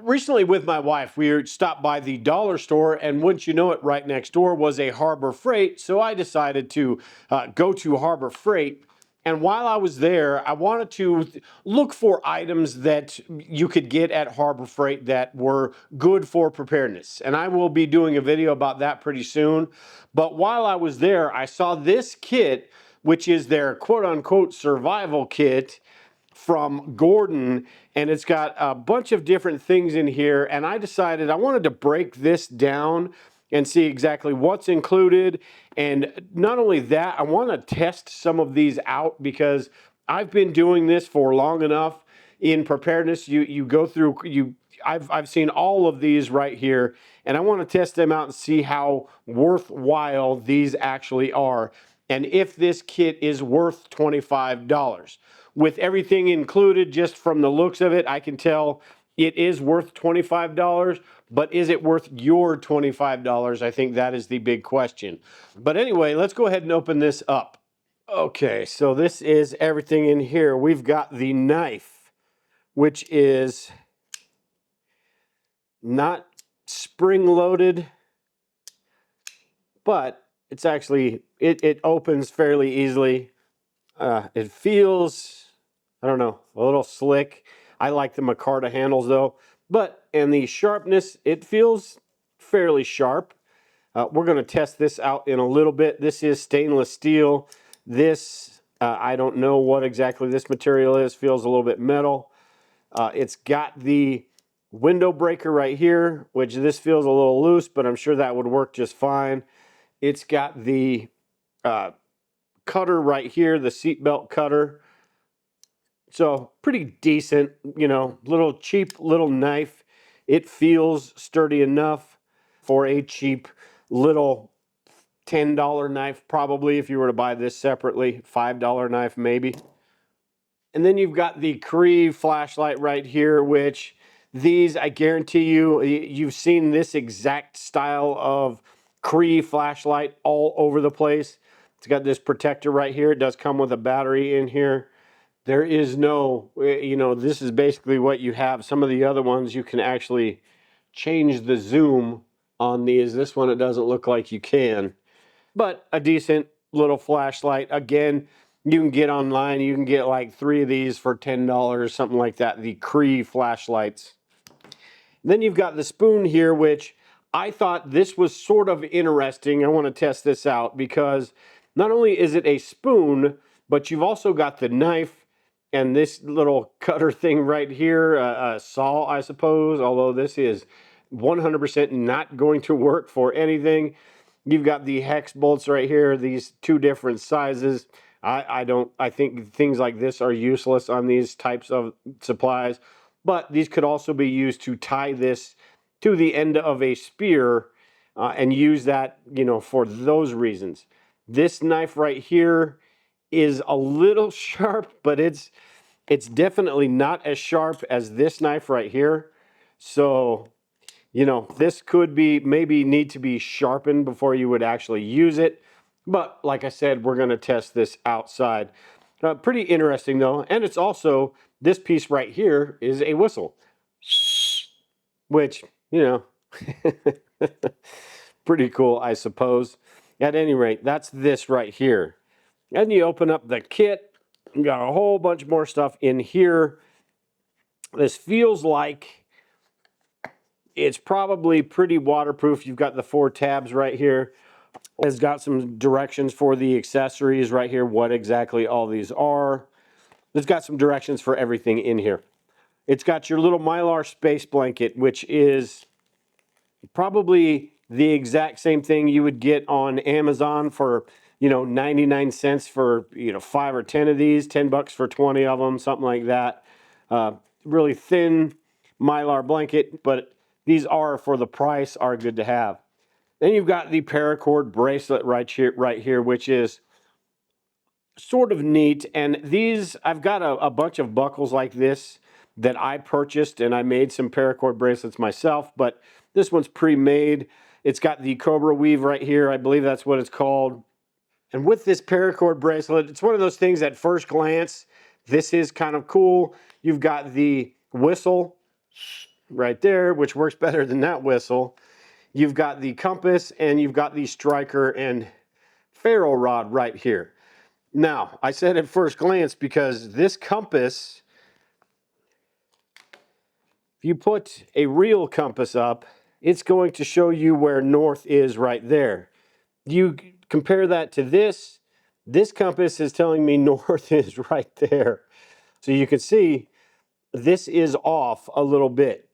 Recently with my wife, we stopped by the dollar store, and wouldn't you know it, right next door was a Harbor Freight. So I decided to go to Harbor Freight. And while I was there, I wanted to look for items that you could get at Harbor Freight that were good for preparedness. And I will be doing a video about that pretty soon. But while I was there, I saw this kit, which is their quote unquote survival kit from Gordon, and it's got a bunch of different things in here, and I decided I wanted to break this down and see exactly what's included. And not only that, I want to test some of these out because I've been doing this for long enough in preparedness. You go through, I've seen all of these right here, and I want to test them out and see how worthwhile these actually are, and if this kit is worth $25. With everything included, just from the looks of it, I can tell it is worth $25, but is it worth your $25? I think that is the big question. But anyway, let's go ahead and open this up. Okay, so this is everything in here. We've got the knife, which is not spring-loaded, but it's actually, it opens fairly easily. It feels, I don't know, a little slick. I like the micarta handles though, and the sharpness, it feels fairly sharp. We're going to test this out in a little bit. This is stainless steel. This, I don't know what exactly this material is. Feels a little bit metal. It's got the window breaker right here, which this feels a little loose, but I'm sure that would work just fine. It's got the cutter right here, the seatbelt cutter. So pretty decent, you know, little cheap little knife. It feels sturdy enough for a cheap little $10 knife, probably, if you were to buy this separately. $5 knife maybe. And then you've got the Cree flashlight right here, which these, I guarantee you, you've seen this exact style of Cree flashlight all over the place. It's got this protector right here. It does come with a battery in here. There is no, you know, this is basically what you have. Some of the other ones, you can actually change the zoom on these. This one, it doesn't look like you can. But a decent little flashlight. Again, you can get online. You can get like 3 of these for $10, something like that. The Cree flashlights. Then you've got the spoon here, which I thought this was sort of interesting. I want to test this out because not only is it a spoon, but you've also got the knife and this little cutter thing right here, a saw, I suppose, although this is 100% not going to work for anything. You've got the hex bolts right here, these 2 different sizes. I think things like this are useless on these types of supplies, but these could also be used to tie this to the end of a spear and use that, you know, for those reasons. This knife right here is a little sharp, but it's definitely not as sharp as this knife right here. So, you know, this could be maybe need to be sharpened before you would actually use it. But like I said, we're going to test this outside. Pretty interesting though. And it's also, this piece right here is a whistle, which, you know, pretty cool, I suppose. At any rate, that's this right here. And you open up the kit, you got a whole bunch more stuff in here. This feels like it's probably pretty waterproof. You've got the 4 tabs right here. It's got some directions for the accessories right here, what exactly all these are. It's got some directions for everything in here. It's got your little Mylar space blanket, which is probably the exact same thing you would get on Amazon for, you know, 99 cents for, you know, 5 or 10 of these, 10 bucks for 20 of them, something like that. Really thin Mylar blanket, but these are, for the price, are good to have. Then you've got the paracord bracelet right here, which is sort of neat. And these, I've got a bunch of buckles like this that I purchased, and I made some paracord bracelets myself, but this one's pre-made. It's got the Cobra weave right here. I believe that's what it's called. And with this paracord bracelet, it's one of those things at first glance, this is kind of cool. You've got the whistle, right there, which works better than that whistle. You've got the compass, and you've got the striker and ferrule rod right here. Now, I said at first glance because this compass, if you put a real compass up, it's going to show you where north is right there. You compare that to this compass is telling me north is right there. So you can see this is off a little bit.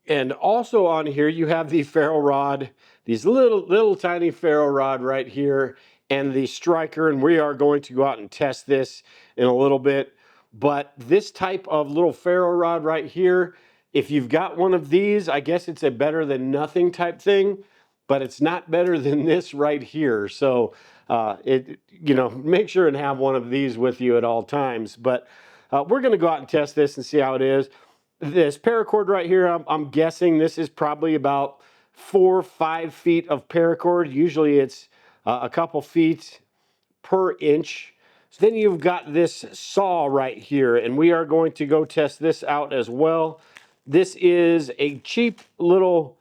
And also on here, you have the ferrule rod, these little tiny ferrule rod right here, and the striker. And we are going to go out and test this in a little bit. But this type of little ferrule rod right here, if you've got one of these, I guess it's a better than nothing type thing, but it's not better than this right here. So make sure and have one of these with you at all times. But we're going to go out and test this and see how it is. This paracord right here, I'm guessing this is probably about 4 or 5 feet of paracord. Usually it's a couple feet per inch. So then you've got this saw right here, and we are going to go test this out as well. This is a cheap little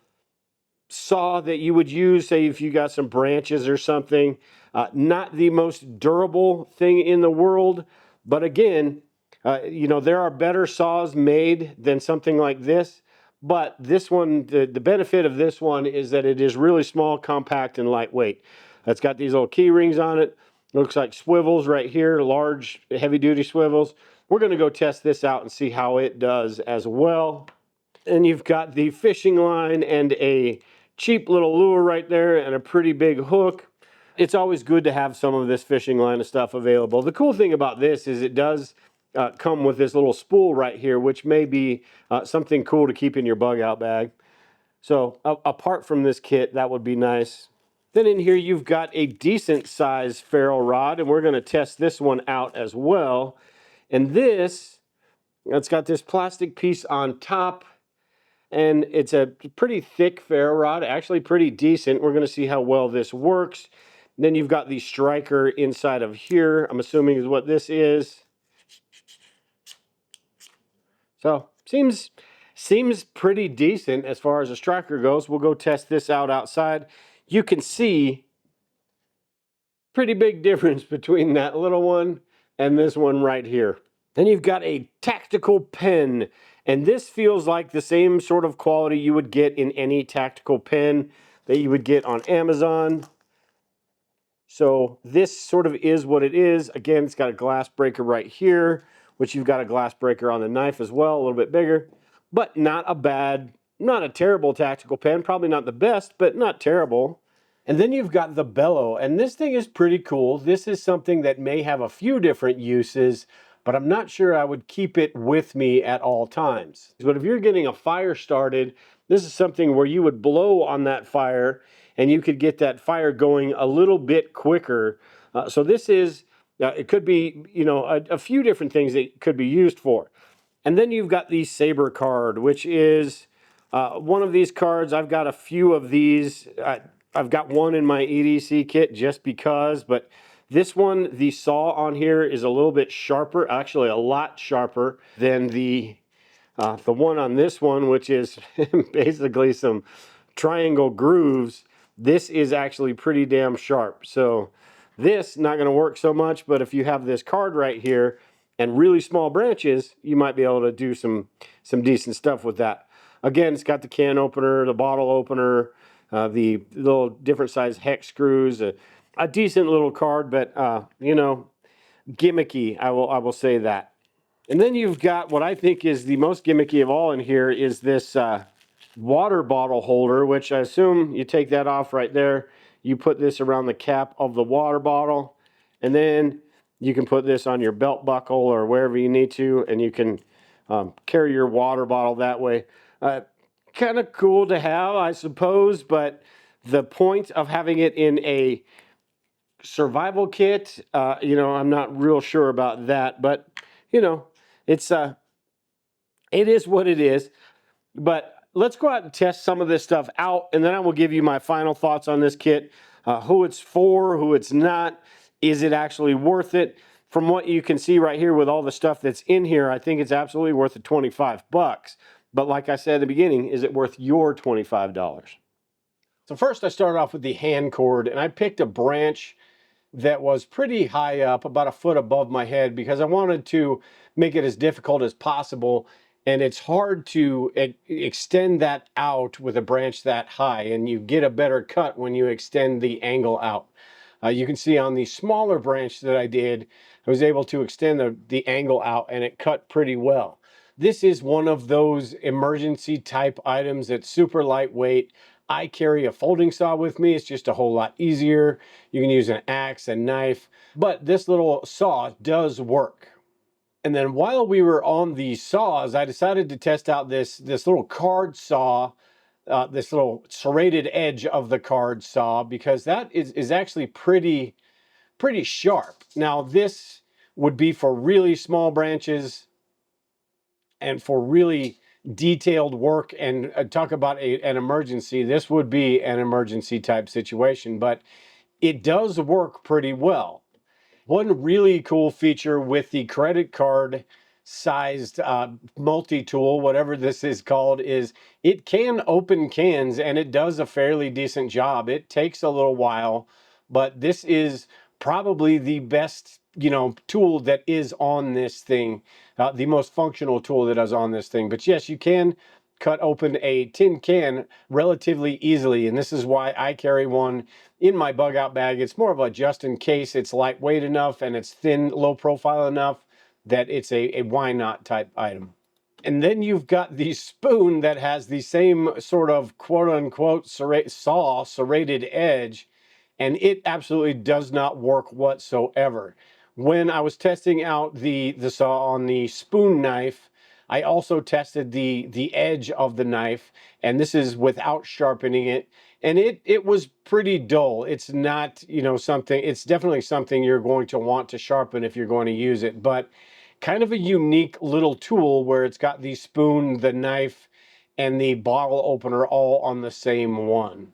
saw that you would use, say, if you got some branches or something. Not the most durable thing in the world, but again, there are better saws made than something like this. But this one, the benefit of this one is that it is really small, compact, and lightweight. It's got these little key rings on it. Looks like swivels right here, large, heavy-duty swivels. We're going to go test this out and see how it does as well. And you've got the fishing line and a cheap little lure right there and a pretty big hook. It's always good to have some of this fishing line and stuff available. The cool thing about this is it does come with this little spool right here, which may be something cool to keep in your bug out bag. So apart from this kit, that would be nice. Then in here you've got a decent size ferrule rod, and we're going to test this one out as well. And it's got this plastic piece on top, and it's a pretty thick ferrule rod, actually pretty decent. We're going to see how well this works. Then you've got the striker inside of here, I'm assuming is what this is. So seems pretty decent as far as a striker goes. We'll go test this out outside. You can see pretty big difference between that little one and this one right here. Then you've got a tactical pen, and this feels like the same sort of quality you would get in any tactical pen that you would get on Amazon. So this sort of is what it is. Again, it's got a glass breaker right here, which you've got a glass breaker on the knife as well, a little bit bigger, but not a terrible tactical pen. Probably not the best, but not terrible. And then you've got the bellow, and this thing is pretty cool. This is something that may have a few different uses, but I'm not sure I would keep it with me at all times. But if you're getting a fire started, this is something where you would blow on that fire and you could get that fire going a little bit quicker. So this is, it could be, a few different things that it could be used for. And then you've got the saber card, which is one of these cards. I've got a few of these. I've got one in my EDC kit just because, but this one, the saw on here is a little bit sharper, actually a lot sharper than the one on this one, which is basically some triangle grooves. This is actually pretty damn sharp. So this not going to work so much, but if you have this card right here and really small branches, you might be able to do some decent stuff with that. Again, it's got the can opener, the bottle opener, the little different size hex screws, a decent little card, but gimmicky, I will say that. And then you've got what I think is the most gimmicky of all in here is this water bottle holder, which I assume you take that off right there. You put this around the cap of the water bottle, and then you can put this on your belt buckle or wherever you need to, and you can carry your water bottle that way. Kind of cool to have, I suppose, but the point of having it in a survival kit, I'm not real sure about that, but it's it is what it is. But let's go out and test some of this stuff out, and then I will give you my final thoughts on this kit, who it's for, who it's not, is it actually worth it? From what you can see right here with all the stuff that's in here, I think it's absolutely worth the $25. But like I said at the beginning, is it worth your $25? So first I started off with the hand cord, and I picked a branch that was pretty high up, about a foot above my head, because I wanted to make it as difficult as possible. And it's hard to extend that out with a branch that high, and you get a better cut when you extend the angle out. You can see on the smaller branch that I did, I was able to extend the angle out, and it cut pretty well. This is one of those emergency type items that's super lightweight. I carry a folding saw with me. It's just a whole lot easier. You can use an axe, a knife, but this little saw does work. And then while we were on the saws, I decided to test out this little card saw, this little serrated edge of the card saw, because that is actually pretty sharp. Now this would be for really small branches and for really detailed work, and talk about an emergency. This would be an emergency type situation, but it does work pretty well. One really cool feature with the credit card sized multi-tool, whatever this is called, is it can open cans, and it does a fairly decent job. It takes a little while, but this is probably the best, tool that is on this thing, the most functional tool that is on this thing. But yes, you can cut open a tin can relatively easily, and this is why I carry one in my bug out bag. It's more of a just in case. It's lightweight enough and it's thin, low profile enough that it's a why not type item. And then you've got the spoon that has the same sort of quote unquote saw serrated edge, and it absolutely does not work whatsoever. When I was testing out the saw on the spoon knife, I also tested the edge of the knife, and this is without sharpening it, and it was pretty dull. It's not, something, it's definitely something you're going to want to sharpen if you're going to use it, but kind of a unique little tool where it's got the spoon, the knife, and the bottle opener all on the same one.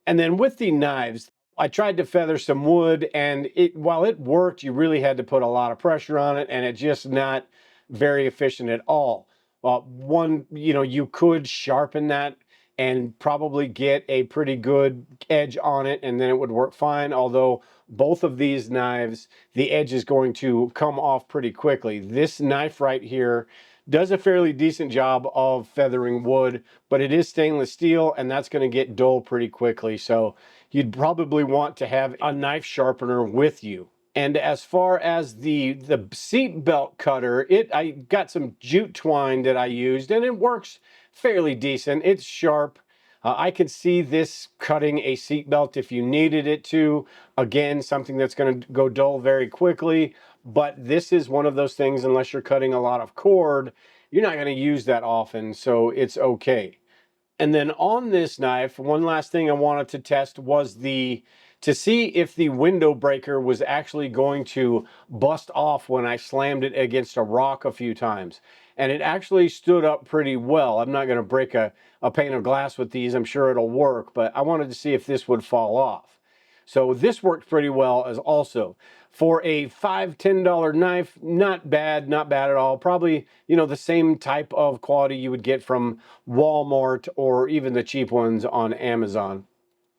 And then with the knives, I tried to feather some wood, and while it worked, you really had to put a lot of pressure on it, and it's just not very efficient at all. You could sharpen that and probably get a pretty good edge on it, and then it would work fine. Although both of these knives, the edge is going to come off pretty quickly. This knife right here does a fairly decent job of feathering wood, but it is stainless steel, and that's going to get dull pretty quickly. So you'd probably want to have a knife sharpener with you. And as far as the seat belt cutter, I got some jute twine that I used, and it works fairly decent. It's sharp. I could see this cutting a seat belt if you needed it to. Again, something that's going to go dull very quickly. But this is one of those things, unless you're cutting a lot of cord, you're not going to use that often, so it's okay. And then on this knife, one last thing I wanted to test was to see if the window breaker was actually going to bust off when I slammed it against a rock a few times. And it actually stood up pretty well. I'm not going to break a pane of glass with these. I'm sure it'll work, but I wanted to see if this would fall off. So this worked pretty well as also. For a $5, $10 knife, not bad at all. Probably, the same type of quality you would get from Walmart or even the cheap ones on Amazon.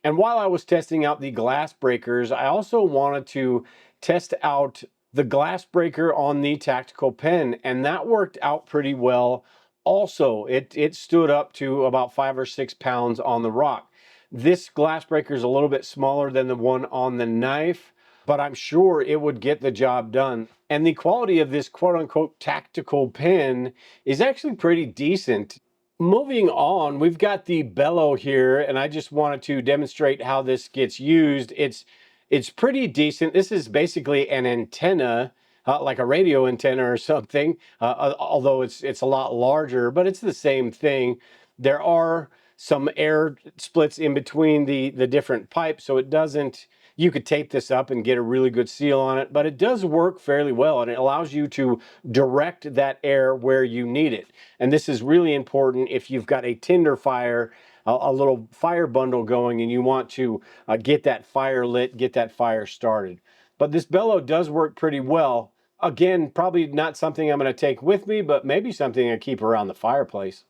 And while I was testing out the glass breakers, I also wanted to test out the glass breaker on the tactical pen, and that worked out pretty well. Also, it stood up to about 5 or 6 pounds on the rock. This glass breaker is a little bit smaller than the one on the knife, but I'm sure it would get the job done. And the quality of this quote unquote tactical pen is actually pretty decent. Moving on, we've got the bellow here, and I just wanted to demonstrate how this gets used. It's pretty decent. This is basically an antenna, like a radio antenna or something, although it's a lot larger, but it's the same thing. There are some air splits in between the different pipes, so it doesn't, you could tape this up and get a really good seal on it, but it does work fairly well, and it allows you to direct that air where you need it. And this is really important if you've got a tinder fire, a little fire bundle going, and you want to get that fire lit, get that fire started. But this bellow does work pretty well. Again, probably not something I'm going to take with me, but maybe something I keep around the fireplace.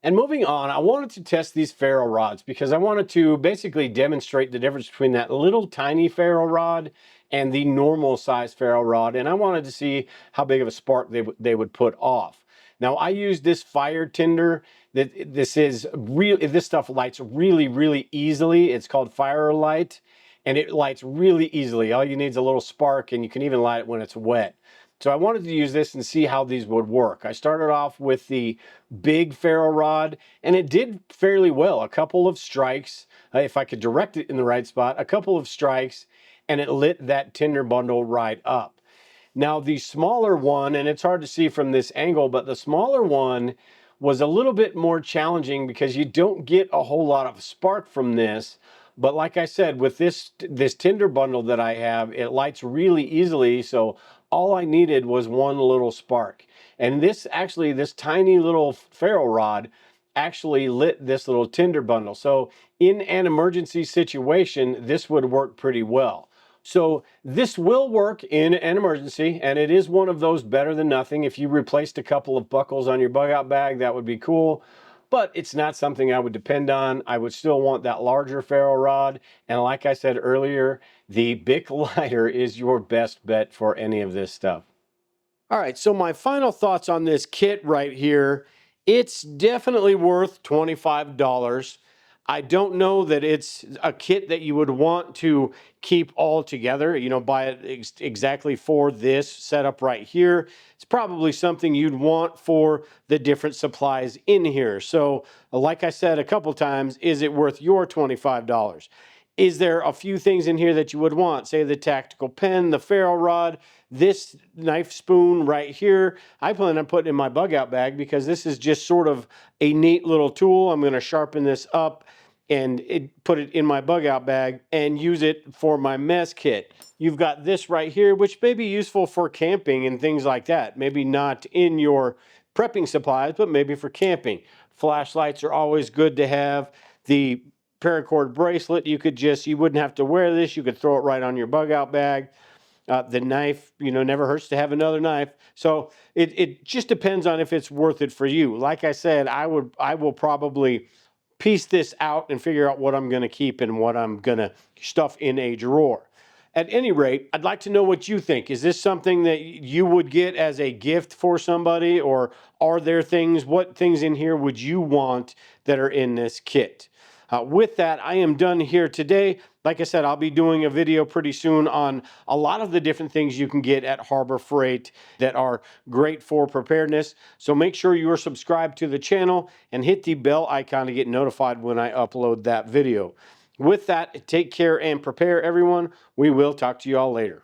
And moving on, I wanted to test these ferro rods because I wanted to basically demonstrate the difference between that little tiny ferro rod and the normal size ferro rod. And I wanted to see how big of a spark they would put off. Now I used this fire tinder. This stuff lights really easily. It's called Fire Light, and it lights really easily. All you need is a little spark, and you can even light it when it's wet. So I wanted to use this and see how these would work. I started off with the big ferro rod, and it did fairly well. A couple of strikes, if I could direct it in the right spot, a couple of strikes, and it lit that tinder bundle right up. Now the smaller one, and it's hard to see from this angle, but the smaller one was a little bit more challenging because you don't get a whole lot of spark from this. But like I said, with this tinder bundle that I have, it lights really easily. So all I needed was one little spark. And this tiny little ferro rod actually lit this little tinder bundle. So in an emergency situation, this would work pretty well. So this will work in an emergency, and it is one of those better than nothing. If you replaced a couple of buckles on your bug out bag, that would be cool. But it's not something I would depend on. I would still want that larger ferro rod. And like I said earlier, the Bic lighter is your best bet for any of this stuff. All right, so my final thoughts on this kit right here. It's definitely worth $25. I don't know that it's a kit that you would want to keep all together, buy it exactly for this setup right here. It's probably something you'd want for the different supplies in here. So like I said a couple times, is it worth your $25? Is there a few things in here that you would want? Say the tactical pen, the ferro rod, this knife spoon right here. I plan on putting in my bug out bag because this is just sort of a neat little tool. I'm going to sharpen this up and put it in my bug out bag and use it for my mess kit. You've got this right here, which may be useful for camping and things like that. Maybe not in your prepping supplies, but maybe for camping. Flashlights are always good to have. The paracord bracelet, you wouldn't have to wear this. You could throw it right on your bug out bag. The knife, never hurts to have another knife. So it just depends on if it's worth it for you. Like I said, I will probably piece this out and figure out what I'm going to keep and what I'm going to stuff in a drawer. At any rate, I'd like to know what you think. Is this something that you would get as a gift for somebody, or are there what things in here would you want that are in this kit? With that, I am done here today. Like I said, I'll be doing a video pretty soon on a lot of the different things you can get at Harbor Freight that are great for preparedness. So make sure you are subscribed to the channel and hit the bell icon to get notified when I upload that video. With that, take care and prepare, everyone. We will talk to you all later.